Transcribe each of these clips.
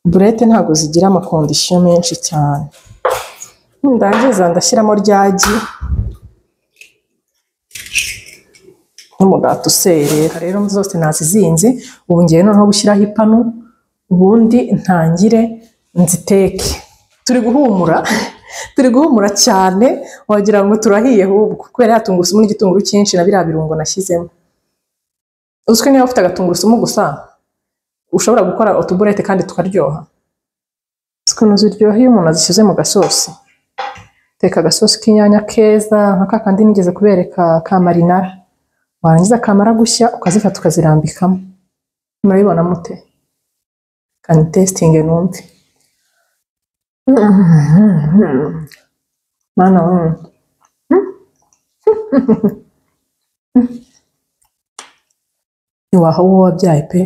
Burete ntabwo zigira amakondisiyo menshi cyane. Ndangiza ndashyiramo ryagi n'umugati userera. Rero zose nazizinze, ubu ngiye noneho gushyiraho ipanu, ubundi ntangire nziteke. Turi guhumura cyane, wagira ngo turahiye ahubwo, kubera ya tungurusumu n'igitunguru cyinshi na biriya birungo nashyizemo. Uzwi niba ufite agatungurusumu gusa ushobora gukora utuburete kandi tukaryoha. Ukuntu ziryoha iyo umuntu azishyize mu gasosi. Teka agasosi k'inyanya keza nka kakandi nigeze kubereka ka marinara. Warangiza kamara gushya ukazifata ukazirambikamo. Murabibona mute? Kandi testing numve. Mana iwaho wowe wabyaye pe.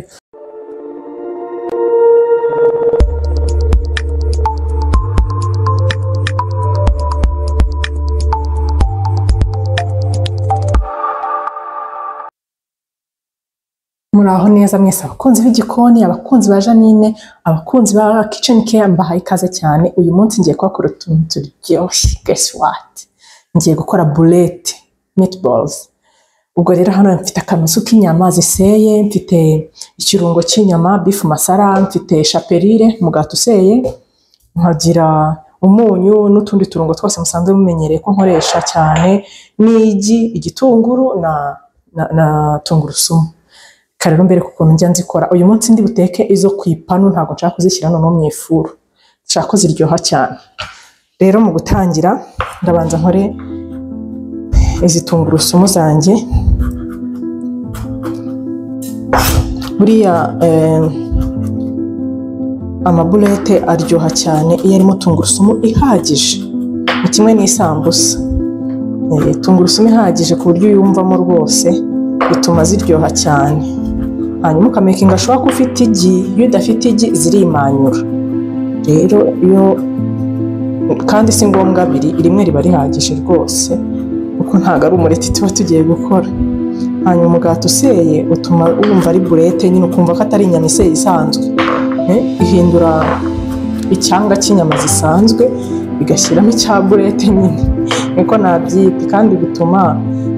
Muraho neza mwese abakunzi b'igikoni, abakunzi ba Janine, abakunzi ba Kitchen Care, mbahaye ikaze cyane. Uyu munsi ngiye kwakora utuntu turyoshye. Guess what? Ngiye gukora burete, meatballs. Ubwo rero hano mfite akanusu k'inyama ziseye, mfite ikirungo cy'inyama, beef masala, mfite chaperire, umugati useye, nkagira umunyu n'utundi turungo twose musanzwe mumenyereye ko nkoresha cyane, n'igi, igitunguru na tungurusumu. Rero mbere kuko njya nzikora uyu munsi ndi buteke izo ku ipanu, ntabwo nshaka kuzishyira no mu ifuru, nshaka ko ziryoha cyane. Rero mu gutangira ndabanza nkore izi tungurusumu zanjye. Buriya amaburete aryoha cyane iyo arimo tungurusumu ihagije, ni kimwe n'isambusa. Tungurusumu ihagije ku buryo uyumvamo rwose bituma ziryoha cyane. Hanyuma ukamakinga ashobora ko ufite igi, iyo udafite igi zirimanyura. Rero iyo kandi si ngombwa abiri, rimwe riba rihagije rwose kuko ntabwo ari umureti tuba tugiye gukora. Hanyuma umugati useye utuma wumva ari burete nyine, ukumva ko atari inyama iseye isanzwe. Ihindura icyanga cy'inyama zisanzwe bigashyiramo icya burete nyine, niko nabyita, kandi bituma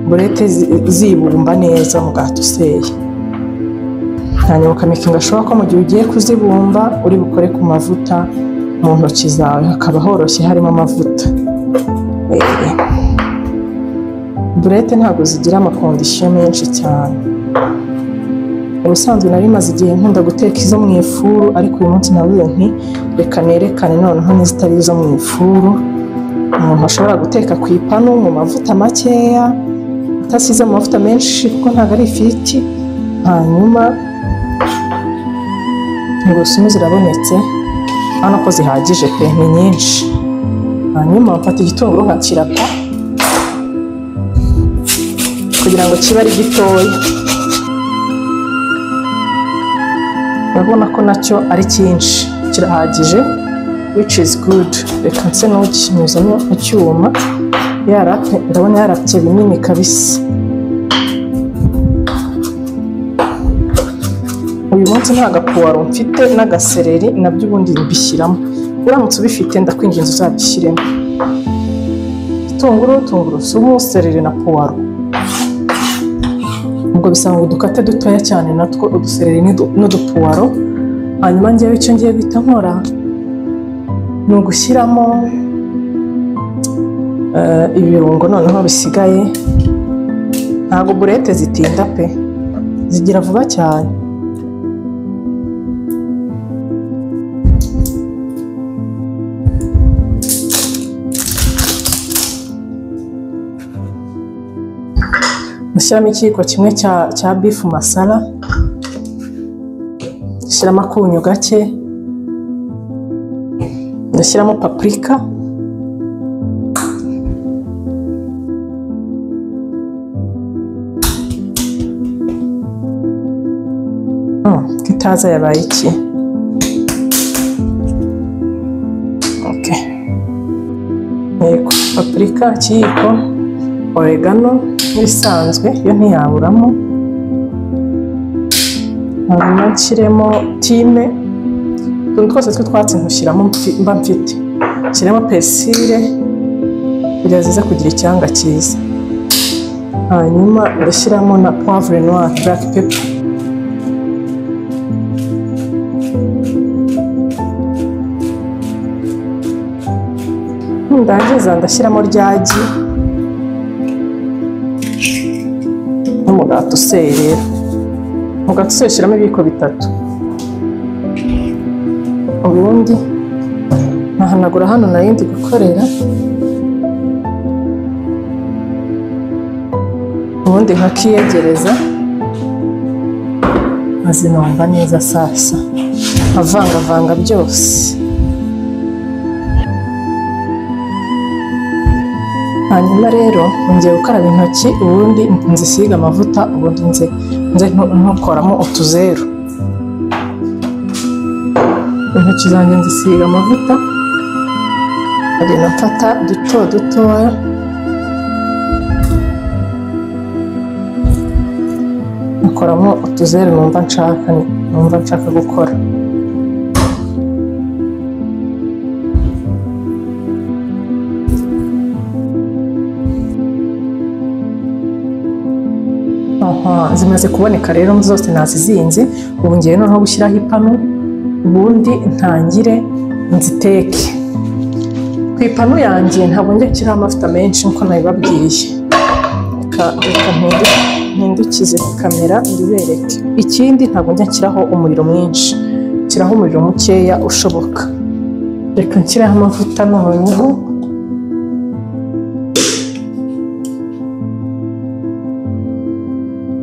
burete zibumba neza umugati useye. Hanyuma ukamakinga ashobora ko mu gihe ugiye kuzibumba uri bukore ku mavuta mu ntoki zawe, hakaba horoshye harimo amavuta. Burete ntabwo zigira amakondisiyo menshi cyane. Ubusanzwe nari maze igihe nkunda guteka izo mu ifuru, ariko uyu munsi navuze nti reka nerekane noneho n'izitari izo mu ifuru. Umuntu ashobora guteka ku ipanu mu mavuta makeya, utasize mu mavuta menshi kuko ntabwo ari ifiriti. Hanyuma tungurusumu zirabonetse, hano ko zihagije pe, ni nyinshi. Hanyuma mfata igitunguru nkakirata kugira ngo kibe ari gitoya. Urabona ko nacyo ari cyinshi, kirahagije, which is good. Reka nse n'ukinyuzamo icyuma, ndabona yarapye binini kabisa. Uyu munsi nta gapuwaro mfite n'agasereri, nabyo ubundi mbishyiramo. Uramutse ubifite ndakwinginze uzabishyiremo. Igitunguru, tungurusumu, sereri na puwaro. Ubwo bisaba ngo dukate dutoya cyane natwo udusereri n'udupuwaro. Hanyuma njyewe icyo ngiye guhita nkora ni ugushyiramo ibirungo noneho bisigaye. Ntabwo burete zitinda pe, zigira vuba cyane. Mushyiramo ikiyiko kimwe cya beef masala, shyiramo akunyu gake, ndashyiramo paprika, itaza yabaye iki? Okay. Yego, paprika, ikiyiko, oregano nk'ibisanzwe yo ntiyaburamo. Hanyuma nshyiremo time, utuntu twose tw'utwatsi ntushyiramo mba mfite, nshyiramo persile kugira zize kugira icyanga cyiza, hanyuma ndashyiramo na poivre noire, black pepper. Ndangiza ndashyiramo ryagi n'umugati useye rero. Umugati useye ushyiramo ibiyiko 3. Ubundi nkahanagura hano nari ndi gukorera, ubundi nkakiyegereza nkazinomba neza sasa, nkavangavanga byose. Hanyuma rero ngiye gukaraba intoki, ubundi nzisiga amavuta, ubundi nze ntukoramo utuzeru. Intoki zanjye nzisiga amavuta, ngenda mfata dutoya nkoramo utuzeru numva nshaka gukora. Zimaze kuboneka rero zose nazizinze, ubu ngiye noneho gushyiraho ipanu, ubundi ntangire nziteke. Ku ipanu yanjye ntabwo njya nshyiraho amavuta menshi nkuko nabibabwiye, reka mpindukize kamera ndibereke. Ikindi ntabwo njya nshyiraho umuriro mwinshi, nshyiraho umuriro mukeya ushoboka. Reka nshyiraho amavuta noneho,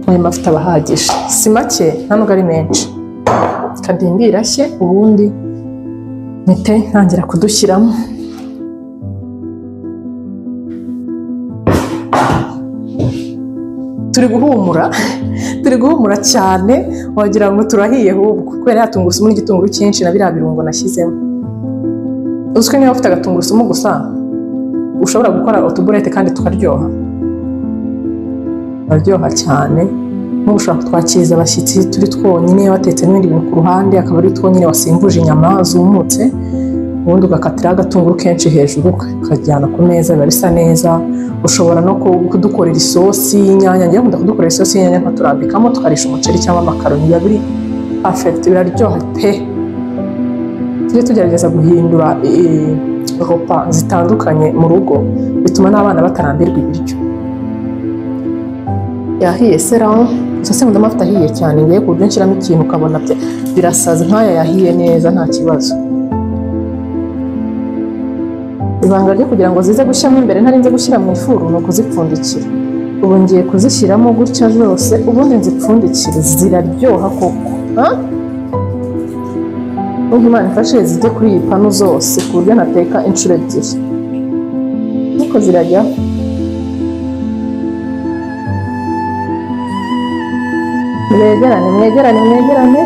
ayo mavuta aba ahagije, si make nta nubwo ari menshi. Kadindira ashye, ubundi mpite ntangira kudushyiramo. Turi guhumura cyane, wagira ngo turahiye ahubwo, kubera ya tungurusumu n'igitunguru cyinshi na biriya birungo nashyizemo. Uzwi niba ufite agatungurusumu gusa ushobora gukora utuburete kandi tukaryoha, baryoha cyane. Nk'ubu ushobora kutwakiriza abashyitsi turi twonyine, watetse n'ibindi bintu ku ruhande, akaba ari twonyine wasimbuje inyama zumutse, ubundi ugakatiraho agatunguru kenshi hejuru ukajyana ku meza, biba bisa neza. Ushobora no kudukorera isosi y'inyanya, njyewe nkunda kudukorera isosi y'inyanya nkaturambikamo tukarisha umuceri cyangwa amakaroni, biba biri perfect, biraryoha pe. Tujye tugerageza guhindura ropa zitandukanye mu rugo, bituma n'abana batarambirwa ibiryo. Yahiye seraho, gusa nkunda amavuta ahiye cyane, ngiye ku buryo nshyiramo ikintu ukabona birasaza, nk'aya yahiye neza nta kibazo. Ibanga ryo kugira ngo zize gushyiramo imbere ntarinze gushyira mu ifuru ni ukuzipfundikira. Ubu ngiye kuzishyiramo gutya zose, ubundi nzipfundikire, ziraryoha koko. N'ubwo Imana ifashe zijye kuri iyi panu zose ku buryo nateka inshuro 2. Nuko zirajya. Mwegerane.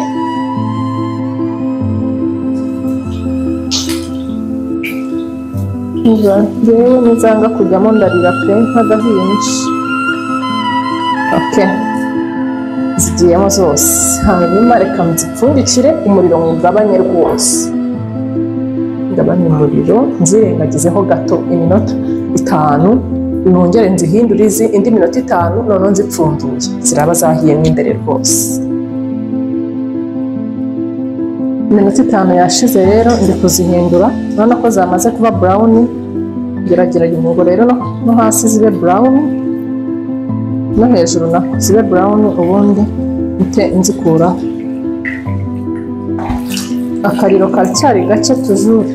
Njyewe nizanga kujyamo ndarira pe nk'agahinji. Okay, zigiyemo zose, hanyuma reka nzipfundikire, umuriro mwugabanye rwose. Ngabanye umuriro, nzirengagizeho gato iminota 5, nongere nzihindure indi minota 5, noneho nzipfunduye ziraba zahiyemo imbere rwose. Iminota 5 yashize rero, ndi kuzihindura, urabona ko zamaze kuba brown. Gerageza ingo rero no hasi zibe brown, no hejuru nako zibe brown, ubundi mpite nzikuraho. Akariro karacyari gake tujure,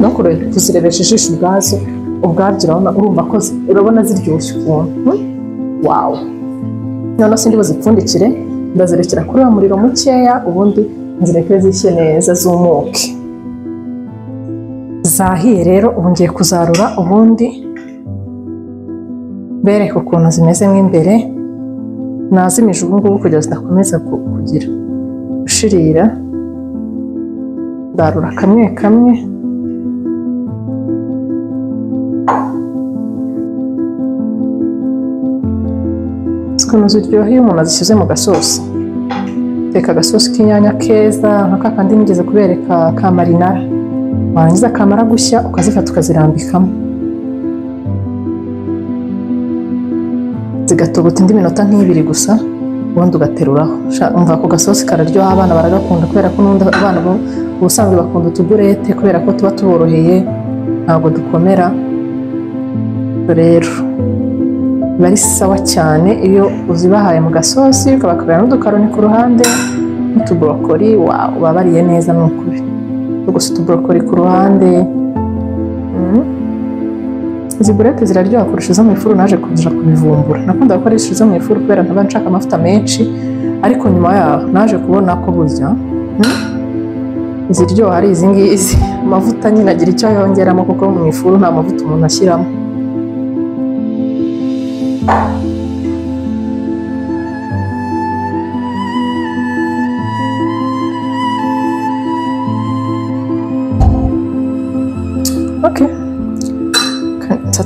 no kuzirebesha ijisho ubwabyo urabona ziryoshye ukuntu. Wow! Noneho sindi buzipfundikire, ndazirekera kuri wa muriro mukeya, ubundi nzireke zishye neza zumuke. Zahiye rero, ubu ngiye kuzarura, ubundi bereke ukuntu zimeze mo imbere. Nazimije ubu ngubu kugira zidakomeza kugira gushirira. Ndarura kamwe. Ukuntu ziryoha iyo umuntu azishyize mu gasosi. duteka agasosi k'inyanya keza nka kakandi nigeze kubereka ka marinara, warangiza kamara gushya ukazifata ukazirambikamo zigatogota indi minota nk'ibiri gusa, ubundi ugateruraho. Umva ako gasosi kararyoha, abana baragakunda kubera ko n'undi abana ubusanzwe bakunda utugurete kubera ko tuba tuboroheye ntabwo dukomera. Rero biba ari sawa cyane iyo uzibahaye mu gasosi, ukabakabira n'udukaroni ku ruhande n'utuborokori. Wow, babariye neza ni ukuri. Gusa utuborokori ku ruhande. Izi burete ziraryoha kurusha izo mu ifuru, naje kuja kubivumbura. Nakunda gukoresha izo mu ifuru kubera ntaba nshaka amavuta menshi, ariko nyuma yaho naje kubona ko burya iziryoha ari izi ngizi. Amavuta nyine agira icyo yongeramo kuko mu ifuru nta mavuta umuntu ashyiramo. Okay.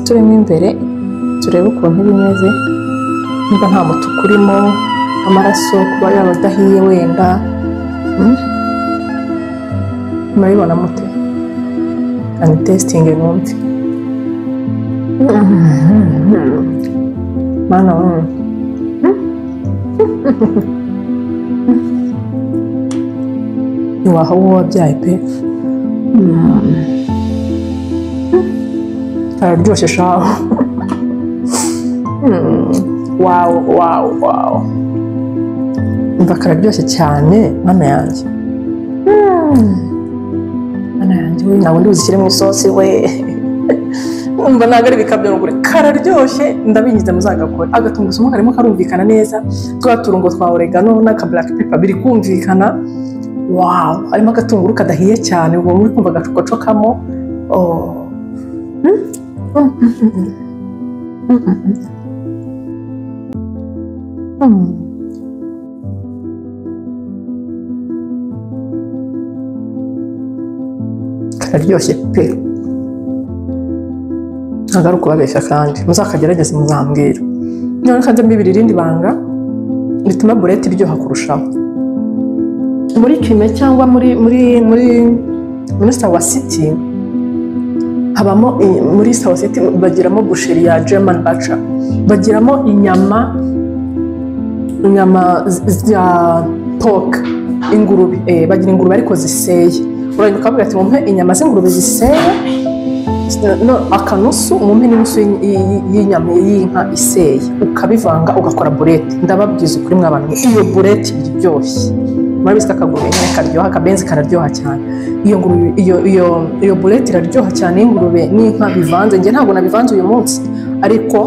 Turemo imbere turebe ukuntu bimeze, niba nta mutuku urimo, amaraso kuba yaba adahiye wenda. Murabibona mute? Kandi testinge numve. Mana niwaha uwo wabyaye pe. Kararyoshye shaho. Wow. Umva kararyoshye cyane mana yanjye. Mana yanjye we, ntabwo nduzishyire mu isosi we. Umva ntabwo ari bikabyo n'ugure. Kararyoshye, ndabingize muzagakora. Agatungurusumu karimo karumvikana neza, twa turungo twa oregano n'aka black pepper biri kumvikana. Wow, harimo agatunguru kadahiye cyane, ubu muri kumva agacokamo. Kararyoshye pe. Ntabwo ari ukubabeshya kandi muzakagerageze muzambwira. None kandi mbibiri irindi banga bituma burete iryoha kurushaho. Muri Kime cyangwa muri Sawa City habamo, muri Sawa City bagiramo busheri ya German Butcher, bagiramo inyama za pork, ingurube. Bagira ingurube ariko ziseye. Uranyuka ukavuga ati mumpe inyama z'ingurube ziseye, no akanusu mumpe n'inusu y'inyama y'inka iseye, ukabivanga ugakora burete. Ndababwiza ukuri mw'abantu, iyo burete iryoshye. Murabisika akagurube nyine karyoha, akabenzi kararyoha cyane. Iyo burete iraryoha cyane y'ingurube n'inka bivanze. Njye ntabwo nabivanze uyu munsi, ariko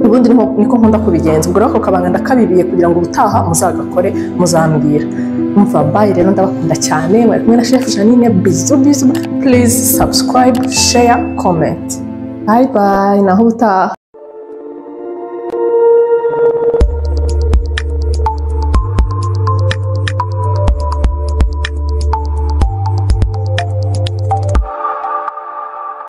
ubundi niko nkunda kubigenza. Ubwo rero ako kabanga ndakabibiye kugira ngo ubutaha muzagakore muzambwira. Umva bye rero, ndabakunda cyane. Mwari kumwe na Chef Jeannine. Bizu. Please subscribe, share, comment. Bye naho ubutaha.